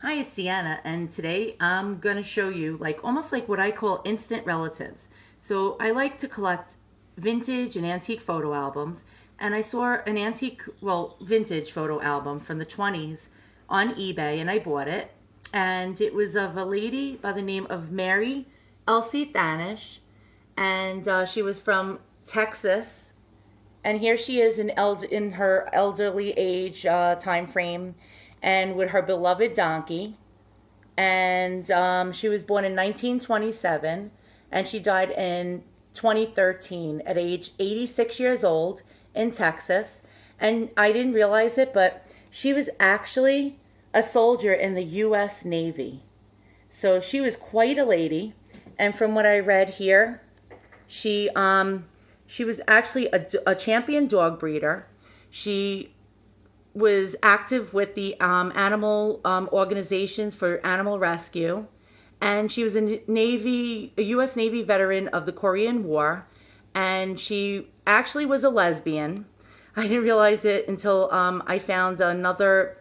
Hi, it's Deanna, and today I'm going to show you almost like what I call instant relatives. So I like to collect vintage and antique photo albums, and I saw an vintage photo album from the 20s on eBay, and I bought it. And it was of a lady by the name of Mary Elsie Thannisch, and she was from Texas, and here she is in her elderly age time frame, and with her beloved donkey. And she was born in 1927, and she died in 2013 at age 86 years old in Texas. And I didn't realize it, but she was actually a soldier in the U.S. Navy. So she was quite a lady. And from what I read here, she she was actually a champion dog breeder. She was active with the animal organizations for animal rescue, and she was a U.S. Navy veteran of the Korean War, and she actually was a lesbian. I didn't realize it until I found another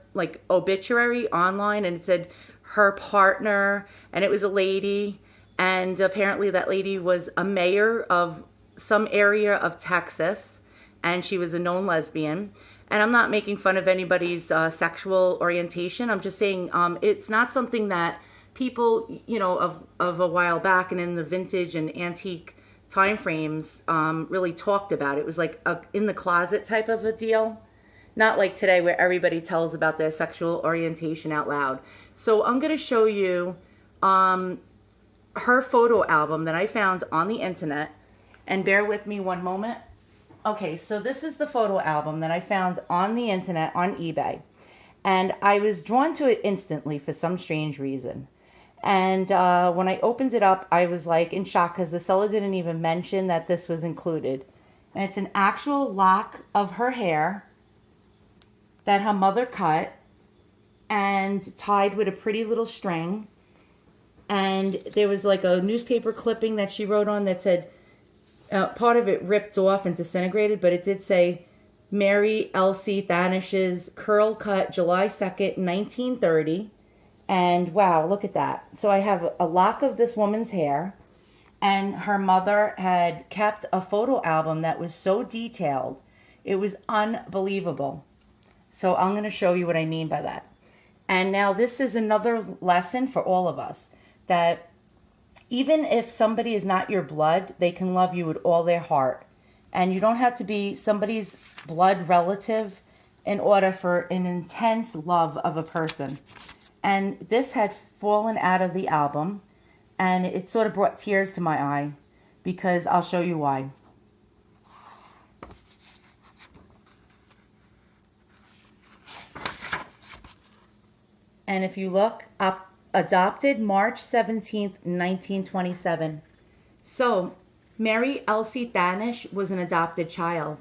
obituary online, and it said her partner, and it was a lady, and apparently that lady was a mayor of some area of Texas, and she was a known lesbian. And I'm not making fun of anybody's sexual orientation. I'm just saying it's not something that people, of a while back and in the vintage and antique time frames really talked about. It was like a in the closet type of a deal. Not like today where everybody tells about their sexual orientation out loud. So I'm going to show you her photo album that I found on the internet. And bear with me one moment. Okay, so this is the photo album that I found on the internet on eBay. And I was drawn to it instantly for some strange reason. And when I opened it up, I was like in shock because the seller didn't even mention that this was included. And it's an actual lock of her hair that her mother cut and tied with a pretty little string. And there was like a newspaper clipping that she wrote on that said, part of it ripped off and disintegrated, but it did say Mary Elsie Thanisch's curl cut July 2nd, 1930. And wow, look at that. So I have a lock of this woman's hair, and her mother had kept a photo album that was so detailed. It was unbelievable. So I'm going to show you what I mean by that. And now this is another lesson for all of us, that even if somebody is not your blood, they can love you with all their heart. And you don't have to be somebody's blood relative in order for an intense love of a person. And this had fallen out of the album, and it sort of brought tears to my eye, because I'll show you why. And if you look up, adopted March 17th, 1927. So, Mary Elsie Thannisch was an adopted child,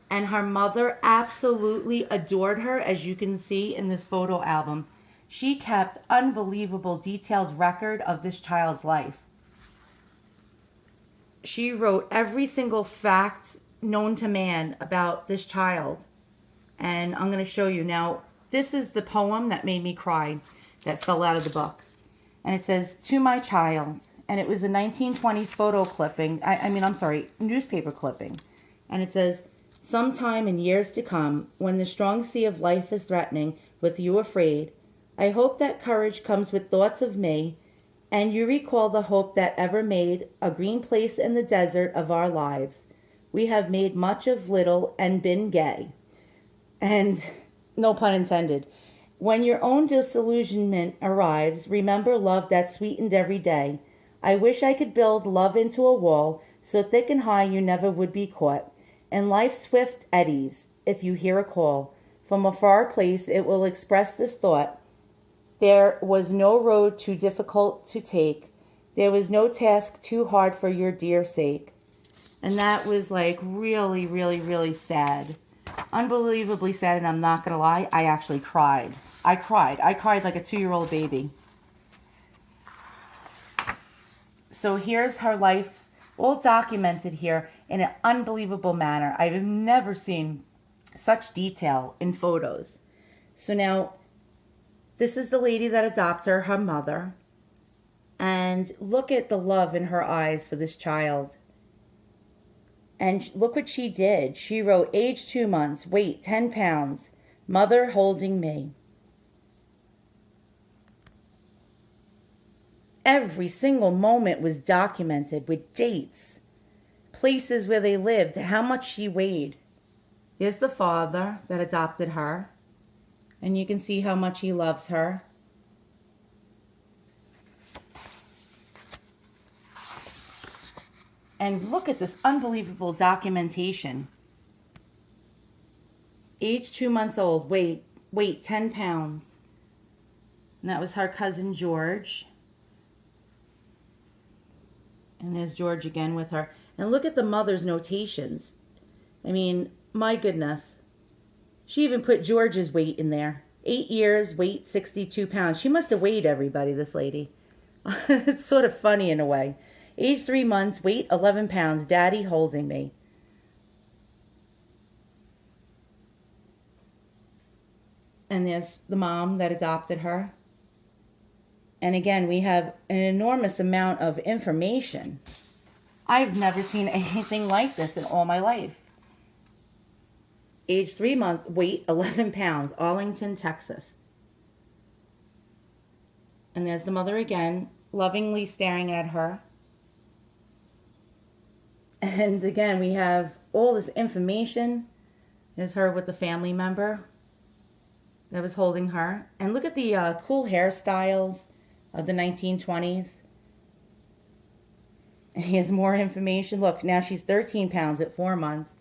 and her mother absolutely adored her, as you can see in this photo album. She kept unbelievable detailed record of this child's life. She wrote every single fact known to man about this child, and I'm going to show you. Now, this is the poem that made me cry, that fell out of the book. And it says, "To my child." And it was a 1920s photo clipping. Newspaper clipping. And it says, "Sometime in years to come, when the strong sea of life is threatening, with you afraid, I hope that courage comes with thoughts of me, and you recall the hope that ever made a green place in the desert of our lives. We have made much of little and been gay." And no pun intended. "When your own disillusionment arrives, remember love that sweetened every day. I wish I could build love into a wall, so thick and high you never would be caught. In life's swift eddies, if you hear a call, from a far place it will express this thought. There was no road too difficult to take. There was no task too hard for your dear sake." And that was like really, really, really sad. Unbelievably sad, and I'm not going to lie, I actually cried. I cried like a 2-year-old baby. So here's her life, all documented here in an unbelievable manner. I've never seen such detail in photos. So now, This is the lady that adopted her, her mother. And look at the love in her eyes for this child. And look what she did. She wrote, age 2 months, weight 10 pounds, mother holding me. Every single moment was documented with dates, places where they lived, how much she weighed. Here's the father that adopted her. And you can see how much he loves her. And look at this unbelievable documentation. Age 2 months old, weight 10 pounds. And that was her cousin George. And there's George again with her. And look at the mother's notations. I mean, my goodness. She even put George's weight in there. 8 years, weight 62 pounds. She must have weighed everybody, this lady. It's sort of funny in a way. Age 3 months, weight 11 pounds, daddy holding me. And there's the mom that adopted her. And again, we have an enormous amount of information. I've never seen anything like this in all my life. Age 3 months, weight 11 pounds, Arlington, Texas. And there's the mother again, lovingly staring at her. And again, we have all this information. There's her with the family member that was holding her. And look at the cool hairstyles of the 1920s. And here's more information. Look, now she's 13 pounds at 4 months.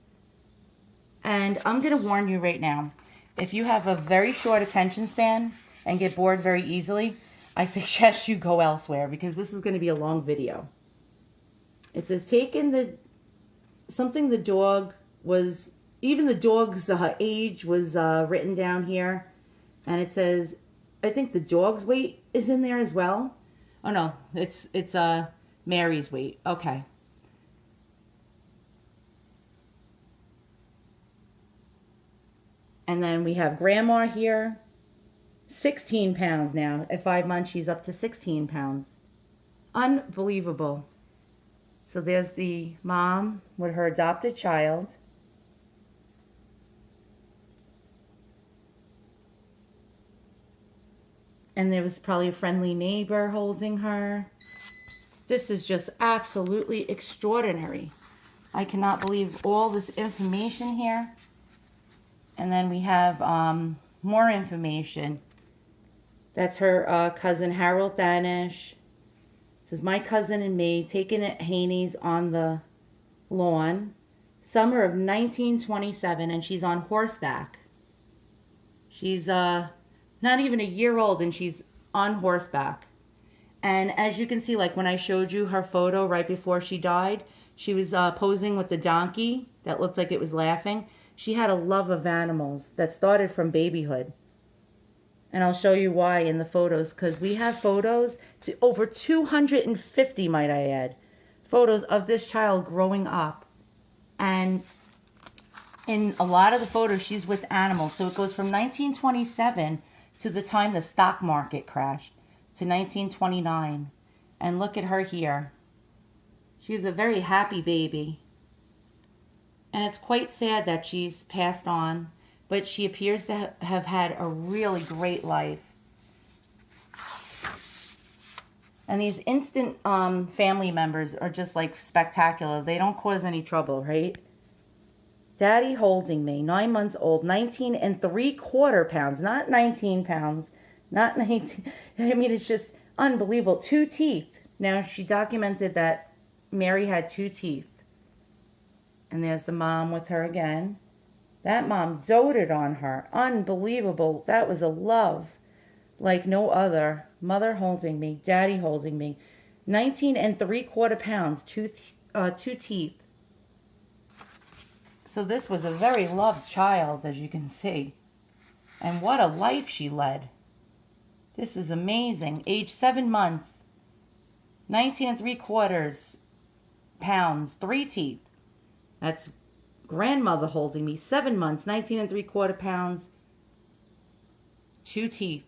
And I'm going to warn you right now, if you have a very short attention span and get bored very easily, I suggest you go elsewhere because this is going to be a long video. It says, something the dog was, even the dog's age was written down here. And it says, I think the dog's weight is in there as well. Oh no, it's Mary's weight. Okay. And then we have grandma here, 16 pounds now. At 5 months, she's up to 16 pounds. Unbelievable. So there's the mom with her adopted child. And there was probably a friendly neighbor holding her. This is just absolutely extraordinary. I cannot believe all this information here. And then we have more information. That's her cousin Harold Thannisch. It says, my cousin and me taking it Haney's on the lawn. Summer of 1927, and she's on horseback. She's not even a year old, and she's on horseback. And as you can see, like when I showed you her photo right before she died, she was posing with the donkey that looked like it was laughing. She had a love of animals that started from babyhood. And I'll show you why in the photos, because we have photos, over 250, might I add, photos of this child growing up. And in a lot of the photos, she's with animals. So it goes from 1927 to the time the stock market crashed to 1929. And look at her here. She was a very happy baby. And it's quite sad that she's passed on, but she appears to have had a really great life. And these instant family members are just like spectacular. They don't cause any trouble, right? Daddy holding me, 9 months old, 19 3/4 pounds, not 19 pounds, not 19. I mean, it's just unbelievable. 2 teeth. Now, she documented that Mary had 2 teeth. And there's the mom with her again. That mom doted on her. Unbelievable. That was a love like no other. Mother holding me, daddy holding me. 19 3/4 pounds, 2 teeth. So this was a very loved child, as you can see. And what a life she led. This is amazing. Age 7 months, 19 3/4 pounds, 3 teeth. That's grandmother holding me, 7 months, 19 3/4 pounds, 2 teeth.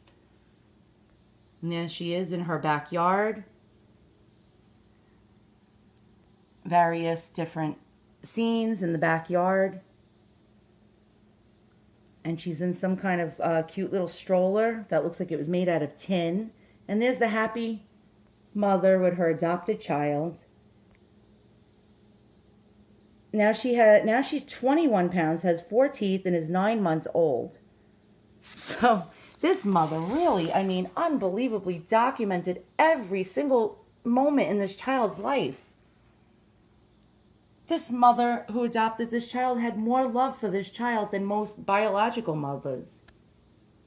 And there she is in her backyard. Various different scenes in the backyard. And she's in some kind of cute little stroller that looks like it was made out of tin. And there's the happy mother with her adopted child. Now she's 21 pounds, has 4 teeth, and is 9 months old. So this mother really, I mean, unbelievably documented every single moment in this child's life. This mother who adopted this child had more love for this child than most biological mothers.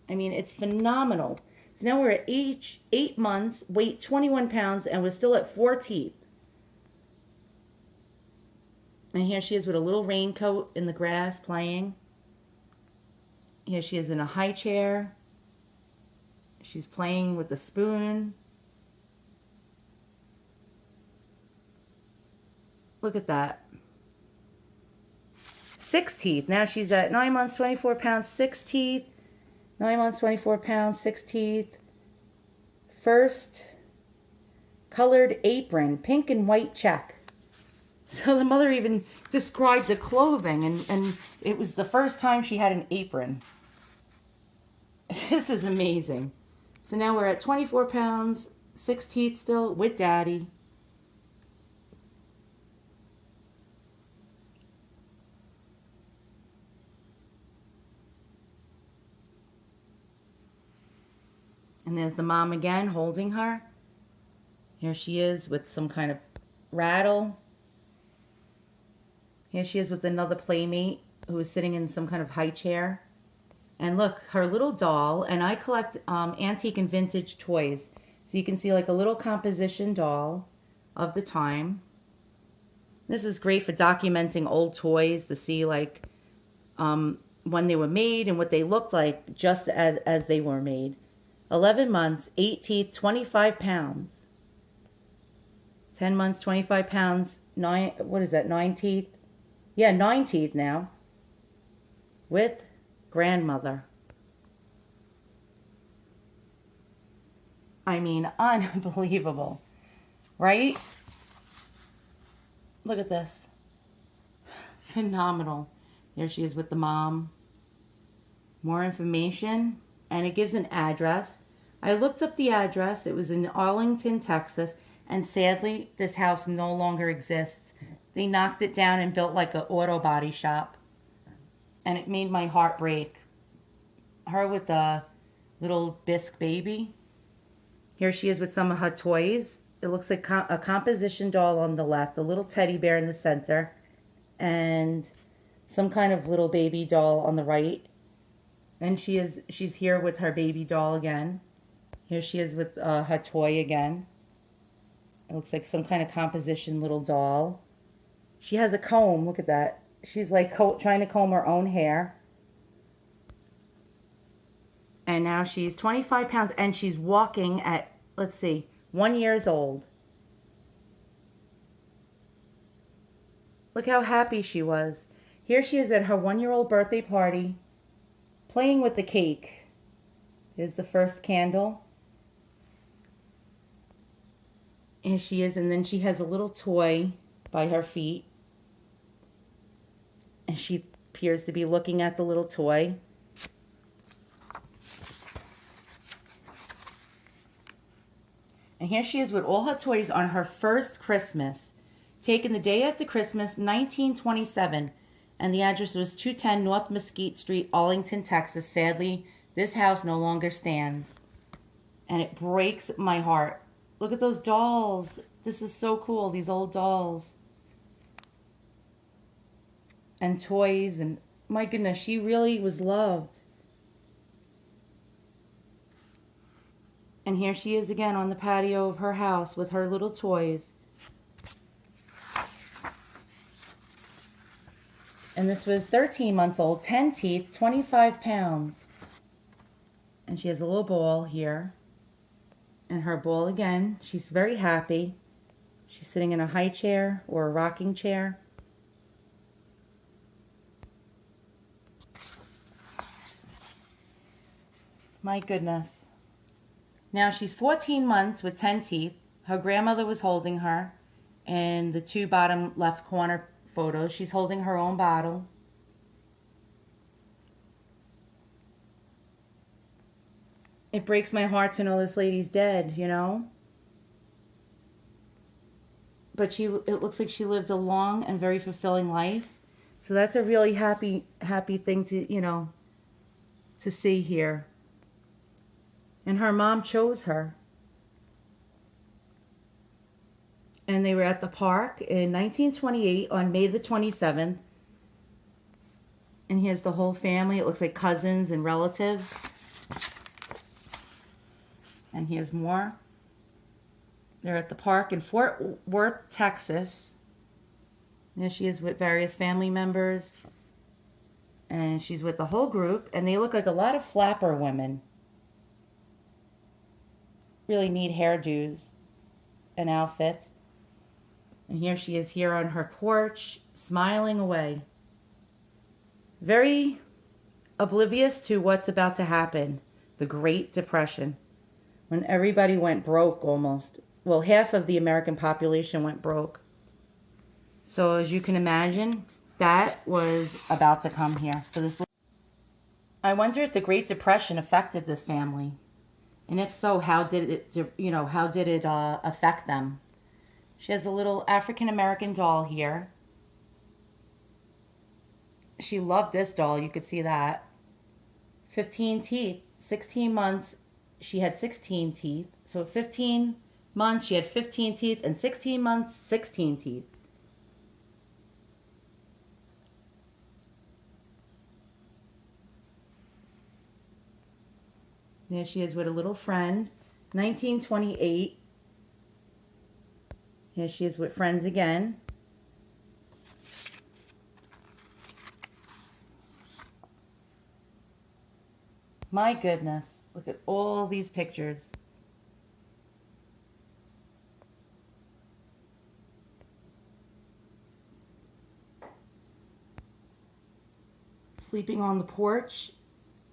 I mean, it's phenomenal. So now we're at age 8 months, weight 21 pounds, and we're still at 4 teeth. And here she is with a little raincoat in the grass playing. Here she is in a high chair. She's playing with a spoon. Look at that. 6 teeth. Now she's at 9 months, 24 pounds, 6 teeth. 9 months, 24 pounds, 6 teeth. First colored apron, pink and white check. So the mother even described the clothing, and it was the first time she had an apron. This is amazing. So now we're at 24 pounds, 6 teeth still, with daddy. And there's the mom again holding her. Here she is with some kind of rattle. Here she is with another playmate who is sitting in some kind of high chair. And look, her little doll, and I collect antique and vintage toys. So you can see like a little composition doll of the time. This is great for documenting old toys to see like when they were made and what they looked like just as they were made. 11 months, 8 teeth, 25 pounds. 10 months, 25 pounds, 9, what is that, 9 teeth? Yeah, 9 teeth now. With grandmother. I mean, unbelievable. Right? Look at this. Phenomenal. There she is with the mom. More information. And it gives an address. I looked up the address. It was in Arlington, Texas. And sadly, this house no longer exists. They knocked it down and built like an auto body shop. And it made my heart break. Her with the little bisque baby. Here she is with some of her toys. It looks like a composition doll on the left. A little teddy bear in the center. And some kind of little baby doll on the right. And she's here with her baby doll again. Here she is with her toy again. It looks like some kind of composition little doll. She has a comb. Look at that. She's like trying to comb her own hair. And now she's 25 pounds and she's walking at, let's see, 1 year old. Look how happy she was. Here she is at her 1-year-old birthday party, playing with the cake. Here's the first candle. And she is, and then she has a little toy by her feet. And she appears to be looking at the little toy. And here she is with all her toys on her first Christmas, taken the day after Christmas, 1927. And the address was 210 North Mesquite Street, Arlington, Texas. Sadly, this house no longer stands. And it breaks my heart. Look at those dolls. This is so cool, these old dolls. And toys, and my goodness, she really was loved. And here she is again on the patio of her house with her little toys. And this was 13 months old, 10 teeth, 25 pounds. And she has a little ball here. And her ball again, she's very happy. She's sitting in a high chair or a rocking chair. My goodness. Now she's 14 months with 10 teeth. Her grandmother was holding her. And the two bottom left corner photos, she's holding her own bottle. It breaks my heart to know this lady's dead, you know? But it looks like she lived a long and very fulfilling life. So that's a really happy thing to, to see here. And her mom chose her. And they were at the park in 1928 on May the 27th. And here's the whole family. It looks like cousins and relatives. And here's more. They're at the park in Fort Worth, Texas. There she is with various family members. And she's with the whole group. And they look like a lot of flapper women. Really neat hairdos and outfits. And here she is here on her porch, smiling away. Very oblivious to what's about to happen. The Great Depression. When everybody went broke almost. Well, half of the American population went broke. So as you can imagine, that was about to come here for this. I wonder if the Great Depression affected this family. And if so, how did it affect them? She has a little African-American doll here. She loved this doll. You could see that. 15 teeth. 16 months, she had 16 teeth. So 15 months, she had 15 teeth. And 16 months, 16 teeth. There she is with a little friend. 1928. Here she is with friends again. My goodness, look at all these pictures. Sleeping on the porch.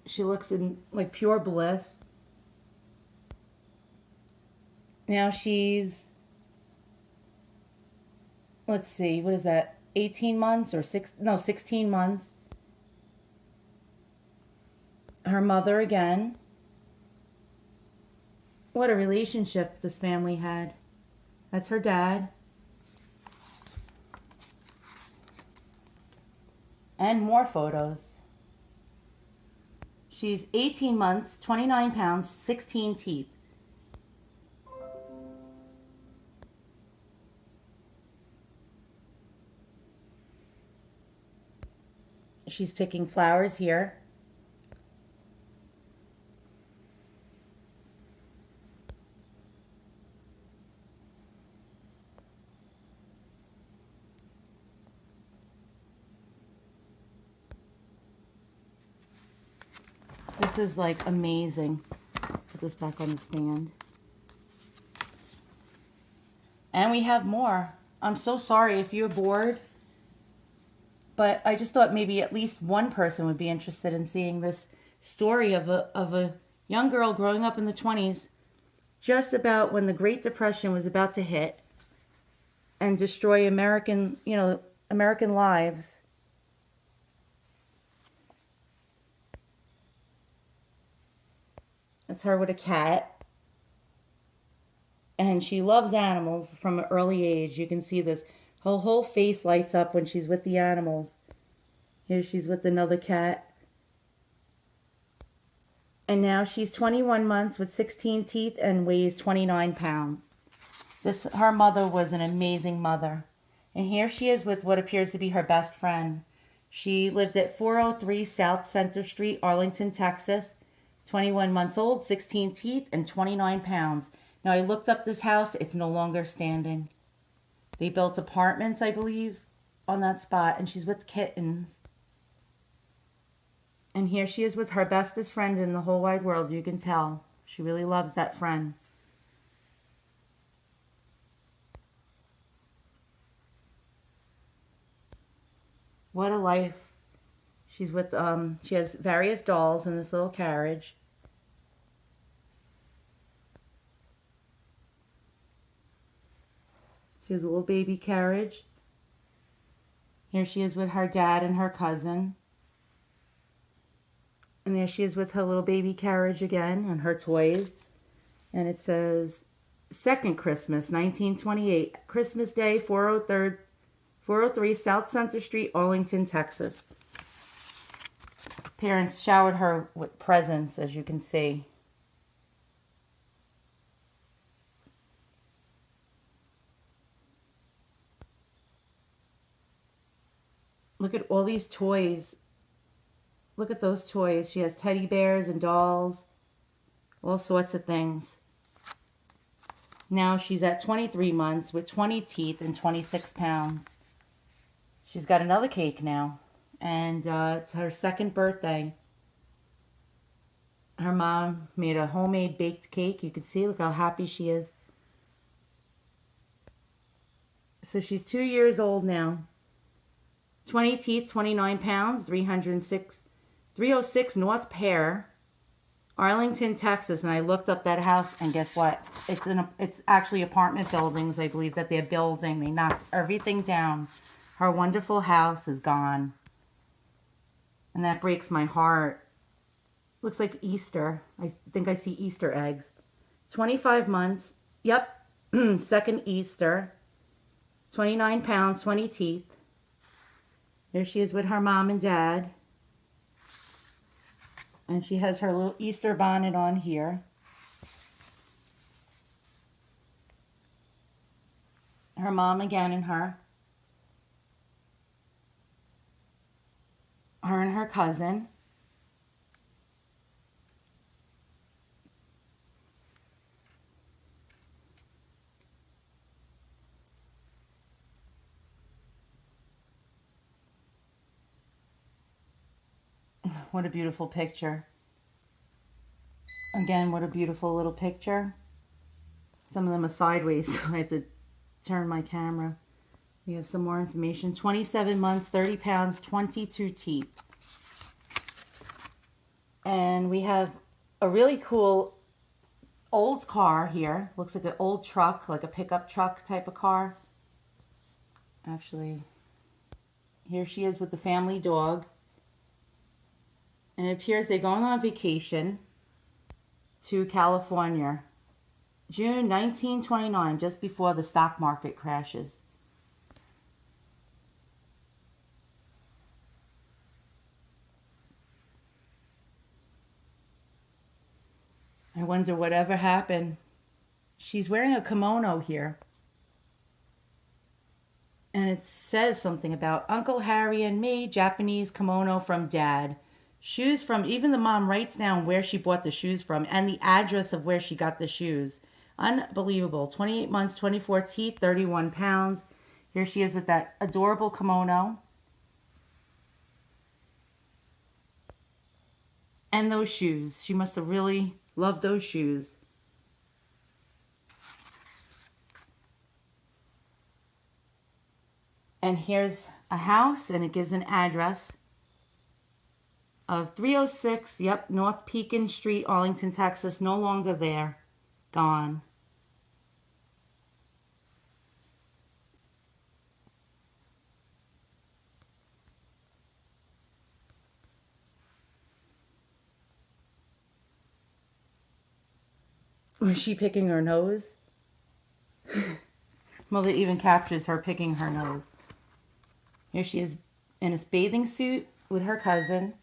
She looks in like pure bliss. Now she's, let's see, what is that? 18 months or 16 months. Her mother again. What a relationship this family had. That's her dad. And more photos. She's 18 months, 29 pounds, 16 teeth. She's picking flowers here. This is like amazing. Put this back on the stand. And we have more. I'm so sorry if you're bored, but I just thought maybe at least one person would be interested in seeing this story of a young girl growing up in the 20s, just about when the Great Depression was about to hit and destroy American lives. It's her with a cat. And she loves animals from an early age. You can see this. Her whole face lights up when she's with the animals. Here she's with another cat. And now she's 21 months with 16 teeth and weighs 29 pounds. Her mother was an amazing mother. And here she is with what appears to be her best friend. She lived at 403 South Center Street, Arlington, Texas. 21 months old, 16 teeth, and 29 pounds. Now, I looked up this house. It's no longer standing. They built apartments, I believe, on that spot. And she's with kittens. And here she is with her bestest friend in the whole wide world. You can tell. She really loves that friend. What a life. She's with, she has various dolls in this little carriage. She has a little baby carriage. Here she is with her dad and her cousin. And there she is with her little baby carriage again and her toys. And it says, Second Christmas, 1928. Christmas Day, 403 South Center Street, Arlington, Texas. Parents showered her with presents, as you can see. Look at all these toys. Look at those toys. She has teddy bears and dolls. All sorts of things. Now she's at 23 months with 20 teeth and 26 pounds. She's got another cake now. And it's her second birthday. Her mom made a homemade baked cake. You can see, look how happy she is. So she's 2 years old now. 20 teeth, 29 pounds, 306 North Pear, Arlington, Texas. And I looked up that house, and guess what? It's actually apartment buildings, I believe, that they're building. They knocked everything down. Her wonderful house is gone. And that breaks my heart. Looks like Easter. I think I see Easter eggs. 25 months. Yep. Second Easter. 29 pounds, 20 teeth. There she is with her mom and dad. And she has her little Easter bonnet on here. Her mom again and her. Her and her cousin. What a beautiful picture. Again, what a beautiful little picture. Some of them are sideways, so I have to turn my camera. We have some more information. 27 months, 30 pounds, 22 teeth. And we have a really cool old car here. Looks like an old truck, like a pickup truck type of car. Actually, here she is with the family dog. And it appears they're going on vacation to California. June 1929, just before the stock market crashes. I wonder whatever happened. She's wearing a kimono here. And it says something about Uncle Harry and me, Japanese kimono from Dad. Shoes from, even the mom writes down where she bought the shoes from and the address of where she got the shoes. Unbelievable. 28 months, 24 teeth, 31 pounds. Here she is with that adorable kimono. And those shoes. She must have really loved those shoes. And here's a house, and it gives an address of 306, yep, North Pekin Street, Arlington, Texas. No longer there. Gone. Was she picking her nose? Mother even captures her picking her nose. Here she is in a bathing suit with her cousin.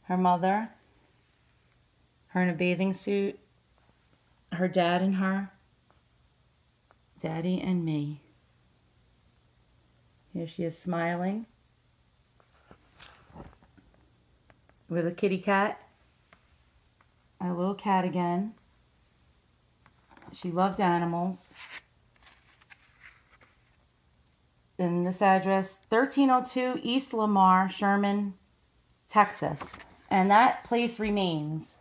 Her mother, her in a bathing suit, her dad and her, Daddy and me. Here she is smiling with a kitty cat, a little cat again. She loved animals. And this address, 1302 East Lamar, Sherman, Texas. And that place remains.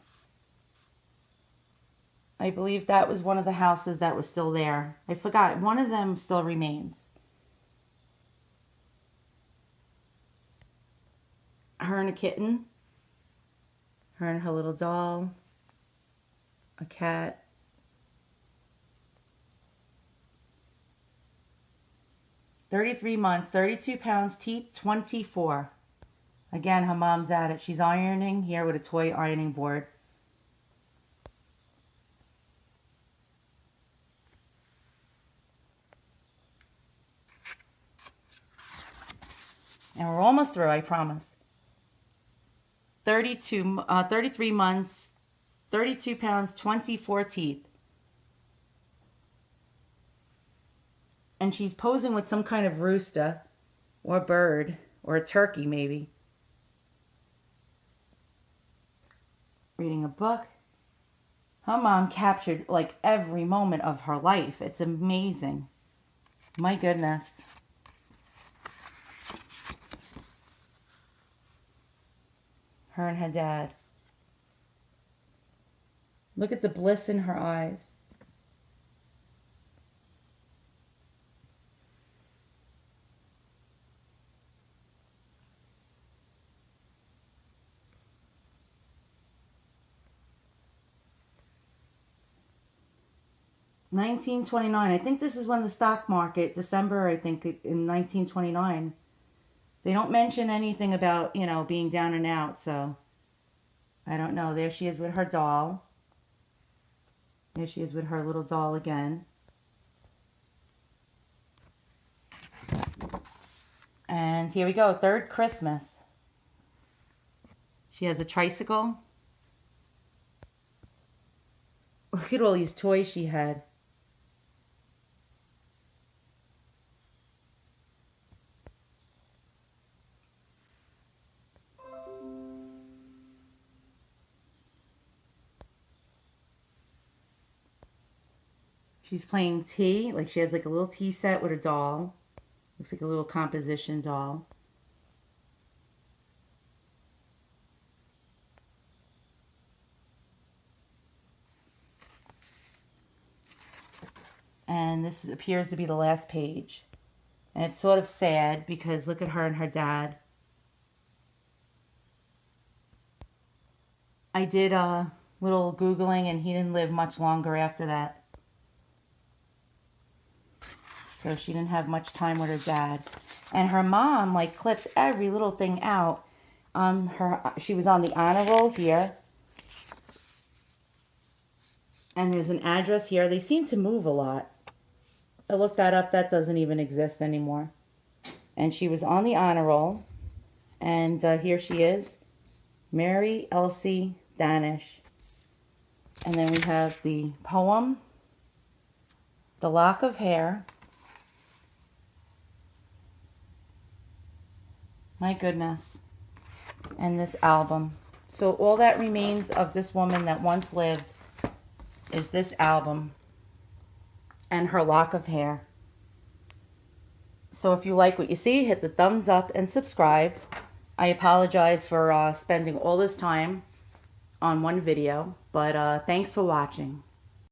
I believe that was one of the houses that was still there. I forgot. One of them still remains. Her and a kitten. Her and her little doll. A cat. 33 months, 32 pounds, teeth 24. Again, her mom's at it. She's ironing here with a toy ironing board. And we're almost through, I promise. 33 months, 32 pounds, 24 teeth. And she's posing with some kind of rooster or bird or a turkey maybe. Reading a book. Her mom captured like every moment of her life. It's amazing. My goodness. Her and her dad. Look at the bliss in her eyes. $19.29. I think this is when the stock market, December, I think, in 1929. They don't mention anything about, you know, being down and out, so I don't know. There she is with her doll. There she is with her little doll again. And here we go, third Christmas. She has a tricycle. Look at all these toys she had. She's playing tea, like she has like a little tea set with a doll. Looks like a little composition doll. And this appears to be the last page. And it's sort of sad because look at her and her dad. I did a little Googling and he didn't live much longer after that. So she didn't have much time with her dad. And her mom, like, clipped every little thing out. She was on the honor roll here. And there's an address here. They seem to move a lot. I looked that up. That doesn't even exist anymore. And she was on the honor roll. And here she is. Mary Elsie Thannisch. And then we have the poem. The Lock of Hair. My goodness. And this album. So all that remains of this woman that once lived is this album and her lock of hair. So if you like what you see, hit the thumbs up and subscribe. I apologize for spending all this time on one video, but thanks for watching.